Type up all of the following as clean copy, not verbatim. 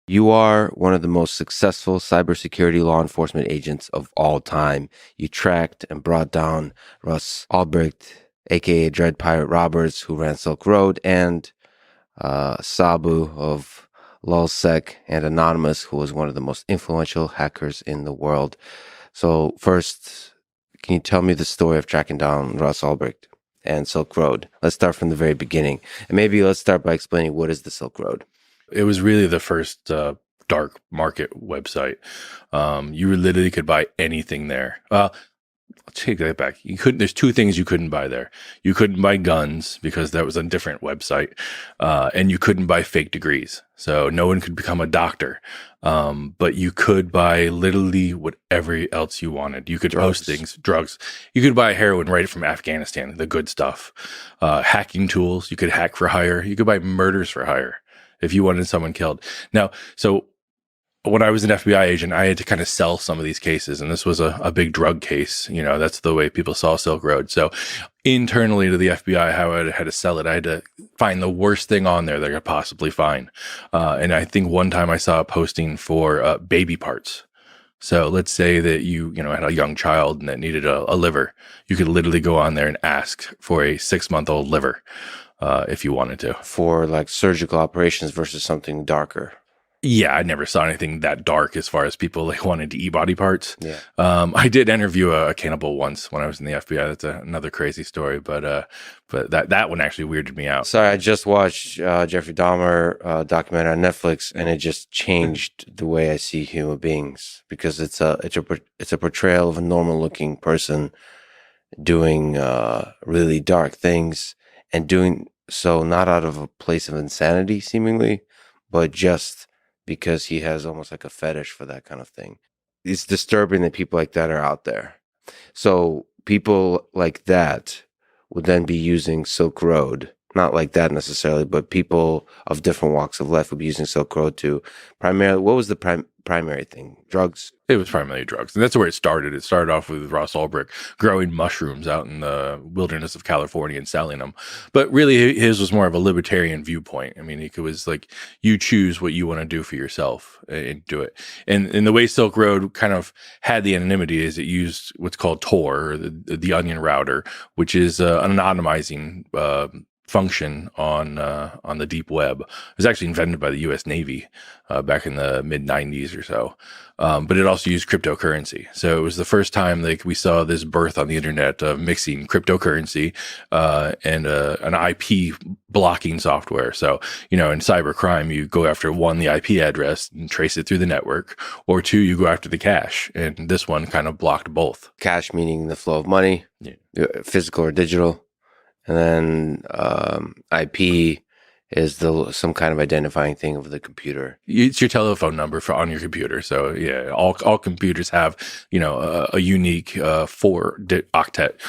You are one of the most successful cybersecurity law enforcement agents of all time. You tracked and brought down Russ Ulbricht, aka Dread Pirate Roberts, who ran Silk Road, and Sabu of LulzSec and Anonymous, who was one of the most influential hackers in the world. So first, can you tell me the story of tracking down Russ Ulbricht and Silk Road? Let's start from the very beginning. And maybe let's start by explaining what is the Silk Road. It was really the first dark market website. You literally could buy anything there. I'll take that back. You couldn't. There's two things you couldn't buy there. You couldn't buy guns because that was a different website, and you couldn't buy fake degrees. So no one could become a doctor. But you could buy literally whatever else you wanted. You could post things, drugs. You could buy heroin right from Afghanistan, the good stuff. Hacking tools. You could hack for hire. You could buy murders for hire if you wanted someone killed. Now, so when I was an FBI agent, I had to kind of sell some of these cases, and this was a big drug case. You know, that's the way people saw Silk Road. So internally to the FBI, how I had to sell it, I had to find the worst thing on there that I could possibly find. And I think one time I saw a posting for baby parts. So let's say that you had a young child and that needed a liver. You could literally go on there and ask for a 6-month-old liver. If you wanted to. For like surgical operations versus something darker. Yeah, I never saw anything that dark as far as people like wanted to eat body parts. Yeah. I did interview a cannibal once when I was in the FBI. That's another crazy story, but that one actually weirded me out. Sorry, I just watched Jeffrey Dahmer documentary on Netflix, and it just changed the way I see human beings, because it's a portrayal of a normal looking person doing really dark things, and doing so not out of a place of insanity, seemingly, but just because he has almost like a fetish for that kind of thing. It's disturbing that people like that are out there. So people like that would then be using Silk Road. Not like that necessarily, but people of different walks of life would be using Silk Road to primarily, what was the primary thing? Drugs? It was primarily drugs. And that's where it started. It started off with Russ Ulbricht growing mushrooms out in the wilderness of California and selling them. But really, his was more of a libertarian viewpoint. I mean, it was like, you choose what you want to do for yourself and do it. And the way Silk Road kind of had the anonymity is it used what's called Tor, or the onion router, which is an anonymizing function on the deep web. It was actually invented by the U.S. Navy back in the mid 90s or so. But it also used cryptocurrency. So it was the first time like we saw this birth on the internet of mixing cryptocurrency and an IP blocking software. So, in cybercrime, you go after one, the IP address and trace it through the network, or two, you go after the cache. And this one kind of blocked both. Cache meaning the flow of money, physical or digital. And then IP is some kind of identifying thing of the computer. It's your telephone number on your computer. So yeah, all computers have a unique 4-octet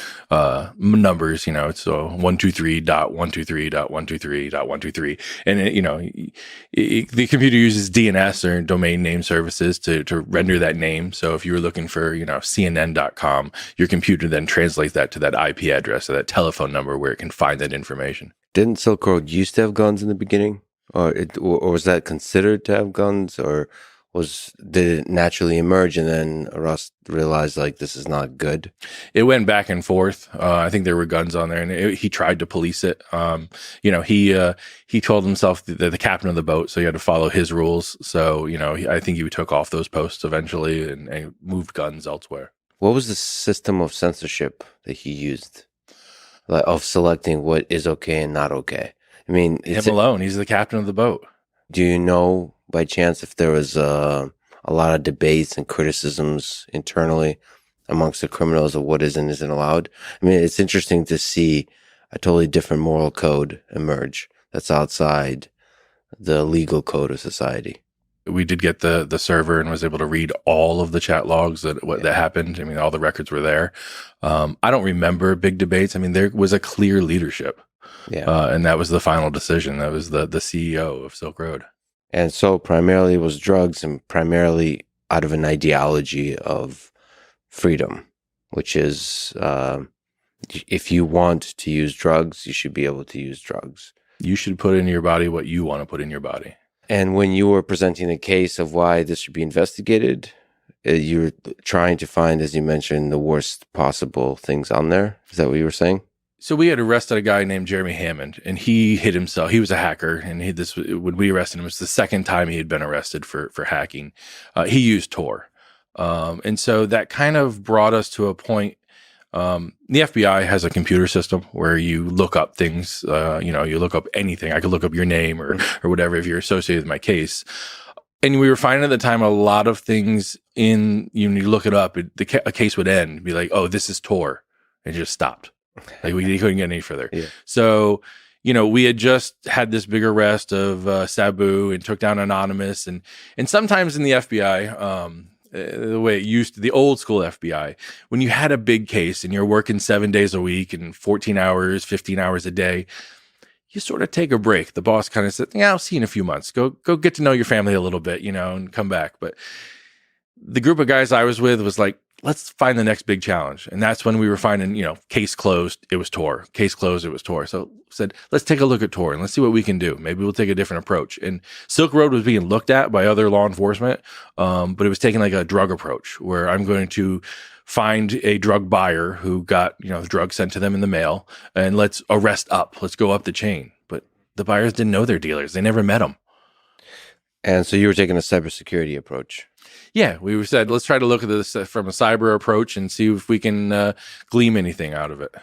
numbers. It's 123.123.123.123, and the computer uses DNS or domain name services to render that name. So if you were looking for CNN.com, your computer then translates that to that IP address or that telephone number where it can find that information. Didn't Silk Road used to have guns in the beginning, or was that considered to have guns, or did it naturally emerge and then Russ realized like this is not good? It went back and forth. I think there were guns on there, and he tried to police it. He told himself the captain of the boat, so he had to follow his rules. So I think he took off those posts eventually and moved guns elsewhere. What was the system of censorship that he used? Of selecting what is okay and not okay. I mean, him alone. He's the captain of the boat. Do you know by chance if there was a lot of debates and criticisms internally amongst the criminals of what is and isn't allowed? I mean, it's interesting to see a totally different moral code emerge that's outside the legal code of society. We did get the server and was able to read all of the chat logs that happened. I mean, all the records were there. I don't remember big debates. I mean, there was a clear leadership. And that was the final decision. That was the CEO of Silk Road. And so primarily it was drugs, and primarily out of an ideology of freedom, which is if you want to use drugs, you should be able to use drugs. You should put in your body what you want to put in your body. And when you were presenting a case of why this should be investigated, you were trying to find, as you mentioned, the worst possible things on there. Is that what you were saying? So we had arrested a guy named Jeremy Hammond, and he hid himself. He was a hacker, and when we arrested him, it was the second time he had been arrested for hacking. He used Tor, and so that kind of brought us to a point. The FBI has a computer system where you look up things. You look up anything. I could look up your name or whatever if you're associated with my case. And we were finding at the time a lot of things when you look it up, a case would end, be like, "Oh, this is Tor," and it just stopped. Like we couldn't get any further. Yeah. So, we had just had this big arrest of Sabu and took down Anonymous, and sometimes in the FBI, the way it used to, the old school FBI, when you had a big case and you're working 7 days a week and 14 hours, 15 hours a day, you sort of take a break. The boss kind of said, "Yeah, I'll see you in a few months. Go get to know your family a little bit, and come back." But the group of guys I was with was like, let's find the next big challenge. And that's when we were finding, case closed, it was Tor. Case closed, it was Tor. So said, let's take a look at Tor and let's see what we can do. Maybe we'll take a different approach. And Silk Road was being looked at by other law enforcement, but it was taking like a drug approach where I'm going to find a drug buyer who got, the drug sent to them in the mail, and let's arrest up. Let's go up the chain. But the buyers didn't know their dealers. They never met them. And so you were taking a cybersecurity approach. Yeah, we said, let's try to look at this from a cyber approach and see if we can glean anything out of it.